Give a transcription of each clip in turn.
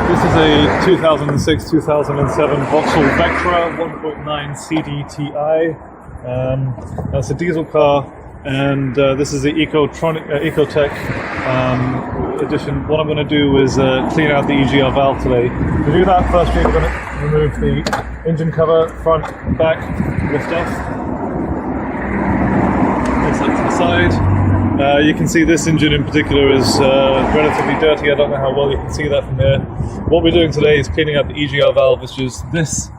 this is a 2006-2007 Vauxhall Vectra 1.9 cdti. That's a diesel car, and this is the ecotec edition. What I'm going to do is clean out the EGR valve today. To do that, first we're going to remove the engine cover, front, back, lift off. This up to the side. You can see this engine in particular is relatively dirty. I don't know how well you can see that from there. What we're doing today is cleaning out the EGR valve, which is this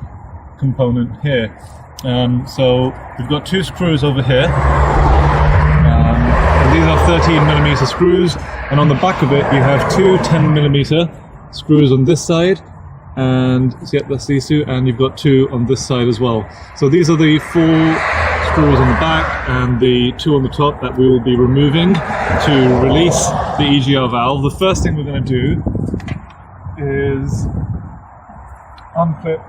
component here. So we've got two screws over here. And these are 13mm screws, and on the back of it you have two 10mm screws on this side, and yep, that's these two, and you've got two on this side as well. So these are the four screws on the back and the two on the top that we will be removing to release the EGR valve. The first thing we're going to do is unclip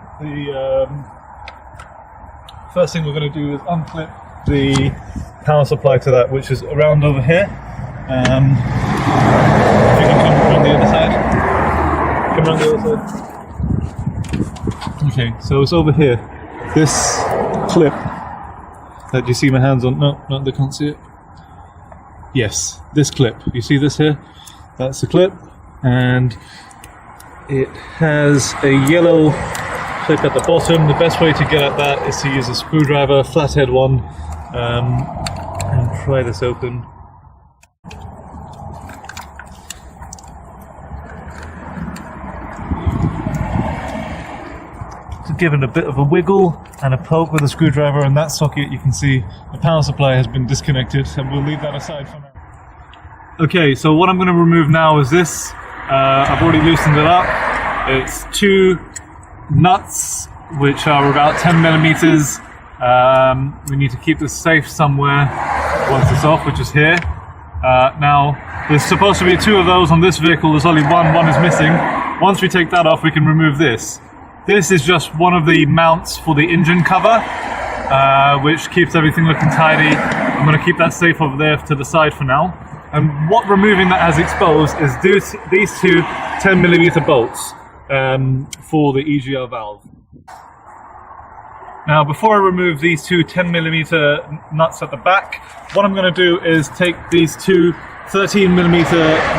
the power supply to that, which is around over here. If you can come around the other side. Come around the other side. Okay, so it's over here. This clip that you see my hands on. No, they can't see it. Yes, this clip. You see this here? That's the clip, and it has a yellow clip at the bottom. The best way to get at that is to use a screwdriver, flathead one, and pry this open. So give it a bit of a wiggle and a poke with a screwdriver, and that socket, you can see the power supply has been disconnected, and we'll leave that aside for now. Okay, so what I'm going to remove now is this. I've already loosened it up. It's two nuts, which are about 10mm. We need to keep this safe somewhere once it's off, which is here. Now, there's supposed to be two of those on this vehicle. There's only one is missing. Once we take that off, we can remove this. This is just one of the mounts for the engine cover, which keeps everything looking tidy. I'm going to keep that safe over there to the side for now. And what removing that has exposed is these two 10mm bolts for the EGR valve. Now, before I remove these two 10mm nuts at the back, what I'm going to do is take these two 13mm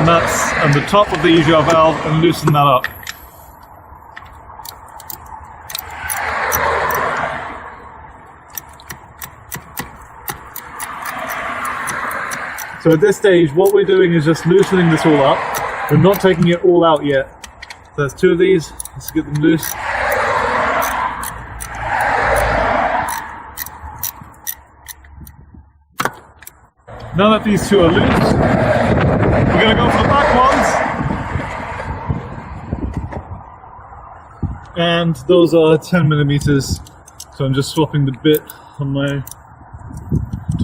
nuts on the top of the EGR valve and loosen that up. So at this stage, what we're doing is just loosening this all up. We're not taking it all out yet. So there's two of these. Let's get them loose. Now that these two are loose, we're going to go for the back ones. And those are 10mm. So I'm just swapping the bit on my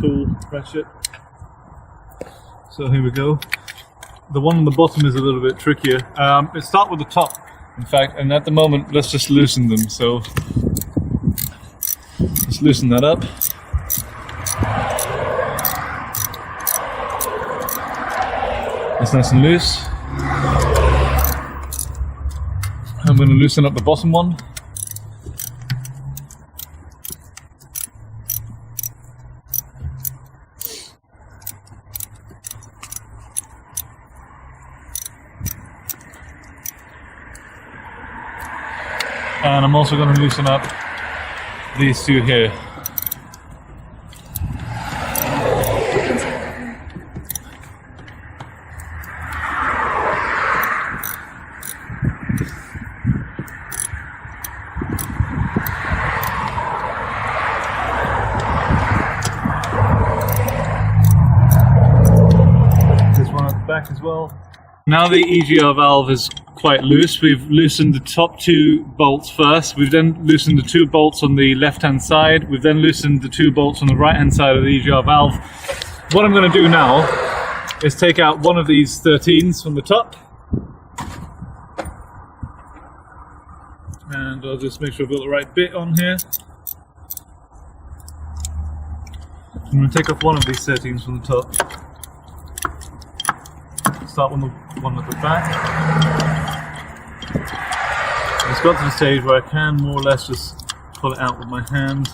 tool ratchet. So here we go. The one on the bottom is a little bit trickier. Let's start with the top, in fact, and at the moment, let's just loosen them. So let's loosen that up. It's nice and loose. I'm going to loosen up the bottom one. And I'm also going to loosen up these two here. This one at the back as well. Now the EGR valve is quite loose. We've loosened the top two bolts first. We've then loosened the two bolts on the left-hand side. We've then loosened the two bolts on the right-hand side of the EGR valve. What I'm going to do now is take out one of these 13s from the top. And I'll just make sure I've got the right bit on here. I'm going to take off one of these 13s from the top. Start with the one at the back. got to the stage where I can more or less just pull it out with my hand.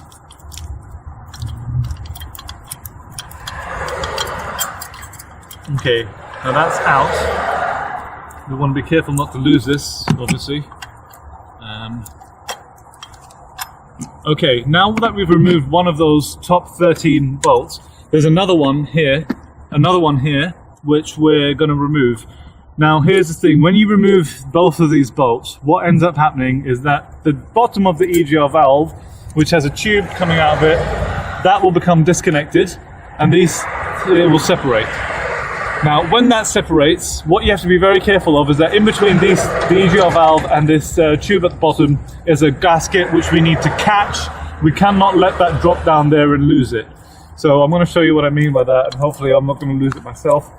Okay, now that's out. We want to be careful not to lose this, obviously. Okay, now that we've removed one of those top 13 bolts, there's another one here, which we're going to remove. Now here's the thing, when you remove both of these bolts, what ends up happening is that the bottom of the EGR valve, which has a tube coming out of it, that will become disconnected, and it will separate. Now, when that separates, what you have to be very careful of is that in between the EGR valve and this tube at the bottom is a gasket which we need to catch. We cannot let that drop down there and lose it. So I'm going to show you what I mean by that, and hopefully I'm not going to lose it myself.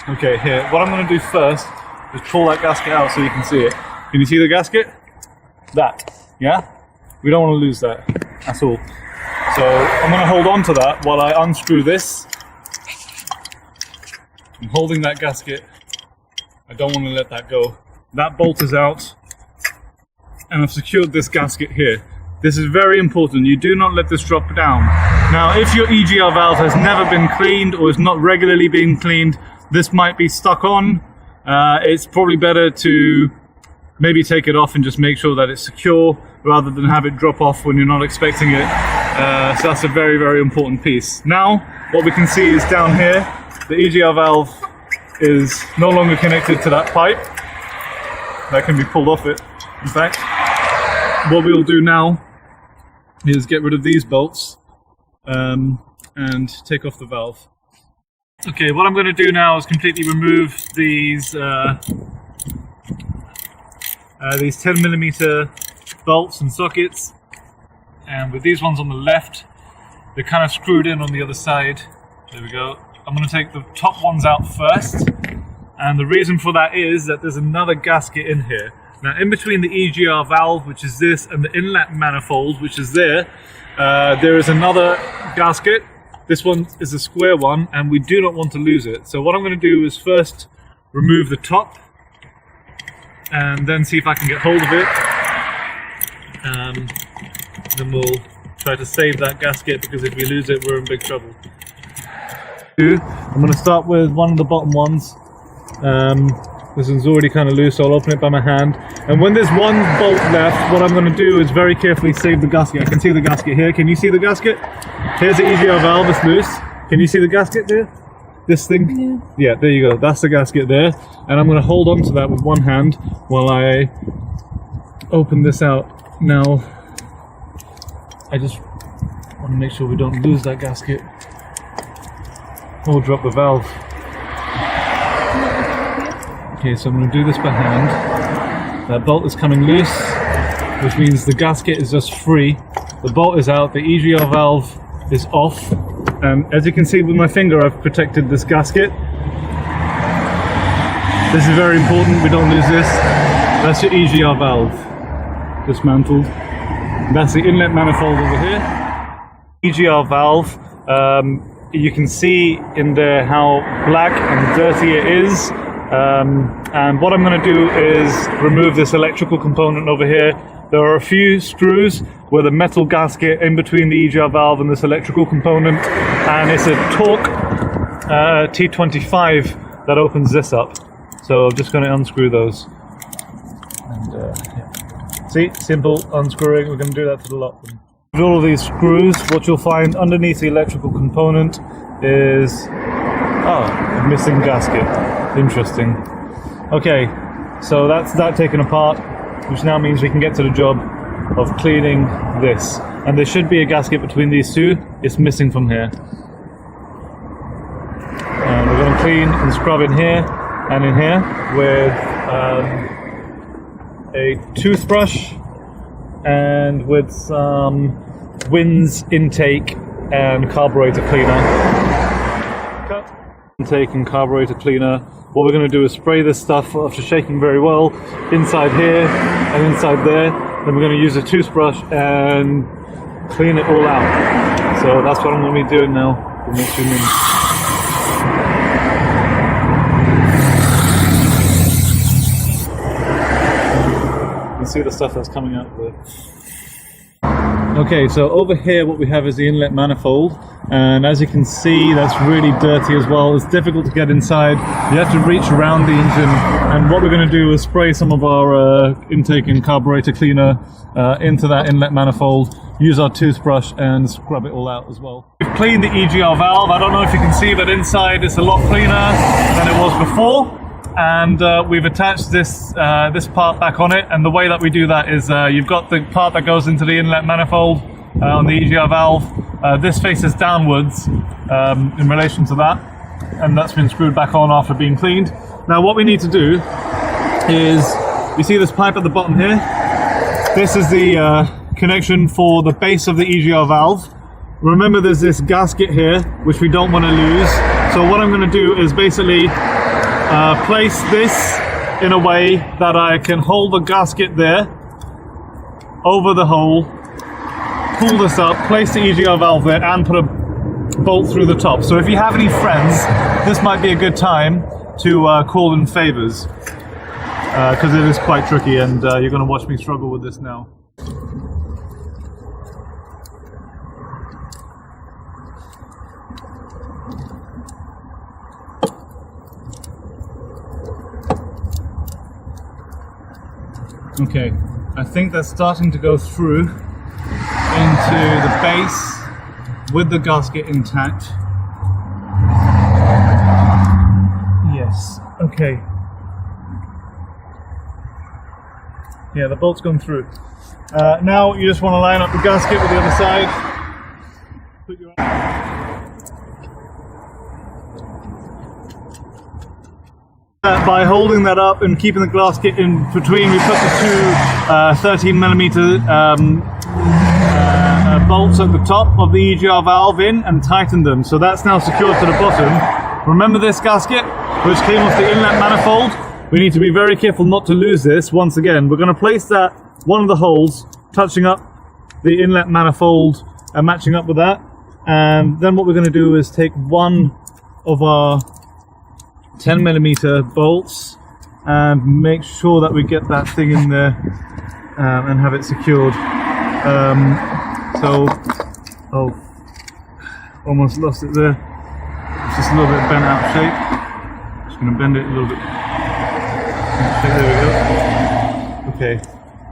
Okay, here, what I'm going to do first is pull that gasket out so you can see it. Can you see the gasket? That, yeah? We don't want to lose that at all. So I'm going to hold on to that while I unscrew this. I'm holding that gasket. I don't want to let that go. That bolt is out, and I've secured this gasket here. This is very important. You do not let this drop down. Now, if your EGR valve has never been cleaned or is not regularly being cleaned, this might be stuck on. It's probably better to maybe take it off and just make sure that it's secure rather than have it drop off when you're not expecting it. So that's a very, very important piece. Now, what we can see is down here, the EGR valve is no longer connected to that pipe. That can be pulled off it, in fact. What we'll do now is get rid of these bolts and take off the valve. Okay, what I'm going to do now is completely remove these 10mm bolts and sockets, and with these ones on the left, they're kind of screwed in on the other side. There we go. I'm going to take the top ones out first, and the reason for that is that there's another gasket in here. Now, in between the EGR valve, which is this, and the inlet manifold, which is there is another gasket. This one is a square one, and we do not want to lose it. So what I'm going to do is first remove the top, and then see if I can get hold of it. Then we'll try to save that gasket, because if we lose it, we're in big trouble. I'm going to start with one of the bottom ones. This one's already kind of loose, so I'll open it by my hand. And when there's one bolt left, what I'm going to do is very carefully save the gasket. I can see the gasket here. Can you see the gasket? Here's the EGR valve, it's loose. Can you see the gasket there? This thing? Yeah, there you go. That's the gasket there. And I'm going to hold on to that with one hand while I open this out. Now, I just want to make sure we don't lose that gasket or drop the valve. Okay, so I'm going to do this by hand. That bolt is coming loose, which means the gasket is just free. The bolt is out, the EGR valve is off, and as you can see with my finger, I've protected this gasket. This is very important, we don't lose this. That's your EGR valve, dismantled. That's the inlet manifold over here. EGR valve, you can see in there how black and dirty it is. And what I'm going to do is remove this electrical component over here. There are a few screws with a metal gasket in between the EGR valve and this electrical component, and it's a torque T25 that opens this up. So I'm just going to unscrew those. And yeah. See, simple unscrewing. We're going to do that to the lot. With all of these screws, what you'll find underneath the electrical component is a missing gasket. Interesting. Okay, so that's that taken apart, which now means we can get to the job of cleaning this. And there should be a gasket between these two. It's missing from here. And we're going to clean and scrub in here and in here with a toothbrush and with some winds intake and carburetor cleaner. Intake and carburetor cleaner. What we're going to do is spray this stuff after shaking very well inside here and inside there. Then we're going to use a toothbrush and clean it all out. So that's what I'm going to be doing now for the next few minutes. see the stuff that's coming out there. Okay, so over here what we have is the inlet manifold, and as you can see that's really dirty as well. It's difficult to get inside. You have to reach around the engine, and what we're going to do is spray some of our intake and carburetor cleaner into that inlet manifold, use our toothbrush and scrub it all out as well. We've cleaned the EGR valve. I don't know if you can see, but inside it's a lot cleaner than it was before. And we've attached this this part back on it, and the way that we do that is you've got the part that goes into the inlet manifold on the EGR valve. This faces downwards in relation to that, and that's been screwed back on after being cleaned. Now what we need to do is, you see this pipe at the bottom here? This is the connection for the base of the EGR valve. Remember there's this gasket here which we don't want to lose, so what I'm going to do is basically place this in a way that I can hold the gasket there over the hole, pull this up, place the EGR valve there, and put a bolt through the top. So if you have any friends, this might be a good time to call in favors, because it is quite tricky, and you're going to watch me struggle with this now. Okay, I think that's starting to go through into the base with the gasket intact. Yes, okay. Yeah, the bolt's gone through. Now you just want to line up the gasket with the other side. Put your by holding that up and keeping the gasket in between, we put the two 13mm bolts at the top of the EGR valve in and tightened them. So that's now secured to the bottom. Remember this gasket, which came off the inlet manifold? We need to be very careful not to lose this. Once again, we're going to place that one of the holes touching up the inlet manifold and matching up with that. And then what we're going to do is take one of our 10mm bolts and make sure that we get that thing in there and have it secured. Oh, almost lost it there. It's just a little bit bent out of shape. Just going to bend it a little bit. There we go. Okay.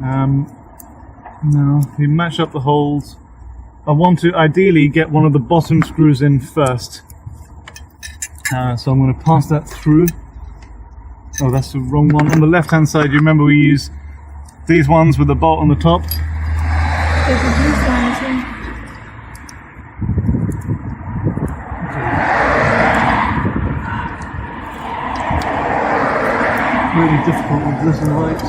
Now we match up the holes. I want to ideally get one of the bottom screws in first. So I'm going to pass that through. Oh, that's the wrong one. On the left hand side, you remember we use these ones with the bolt on the top. There's a blue one, too. Really difficult with this and light.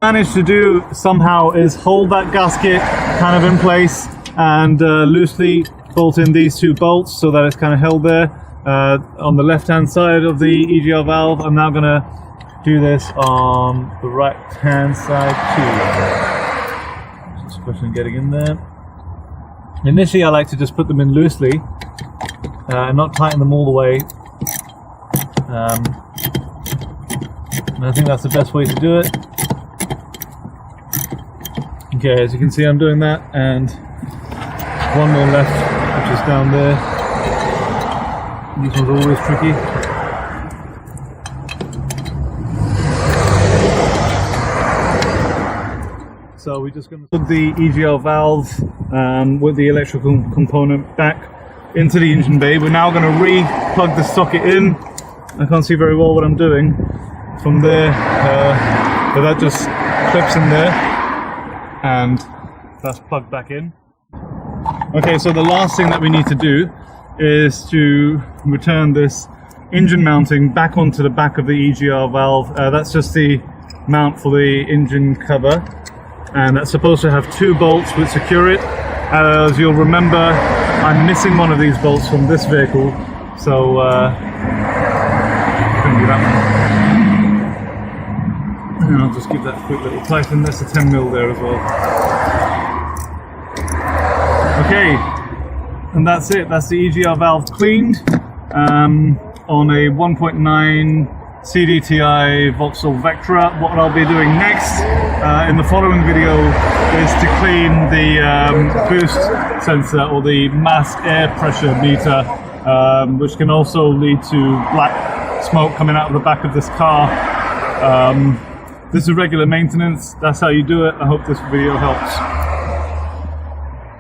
Managed to do somehow is hold that gasket kind of in place and loosely bolt in these two bolts so that it's kind of held there on the left hand side of the EGR valve. I'm now going to do this on the right hand side too. Just a question of getting in there. Initially I like to just put them in loosely and not tighten them all the way. And I think that's the best way to do it. Okay, as you can see I'm doing that, and one more left, which is down there. These ones are always tricky. So we're just going to put the EGR valve with the electrical component back into the engine bay. We're now going to re-plug the socket in. I can't see very well what I'm doing from there, but that just clips in there. And that's plugged back in. Okay, so the last thing that we need to do is to return this engine mounting back onto the back of the EGR valve. That's just the mount for the engine cover, and that's supposed to have two bolts which secure it. As you'll remember, I'm missing one of these bolts from this vehicle, so couldn't do that one. And I'll just give that a quick little tighten. That's a 10mm there as well. Okay, And that's it. That's the EGR valve cleaned on a 1.9 cdti Vauxhall Vectra. What I'll be doing next in the following video is to clean the boost sensor, or the mass air pressure meter, which can also lead to black smoke coming out of the back of this car. This is regular maintenance. That's how you do it. I hope this video helps.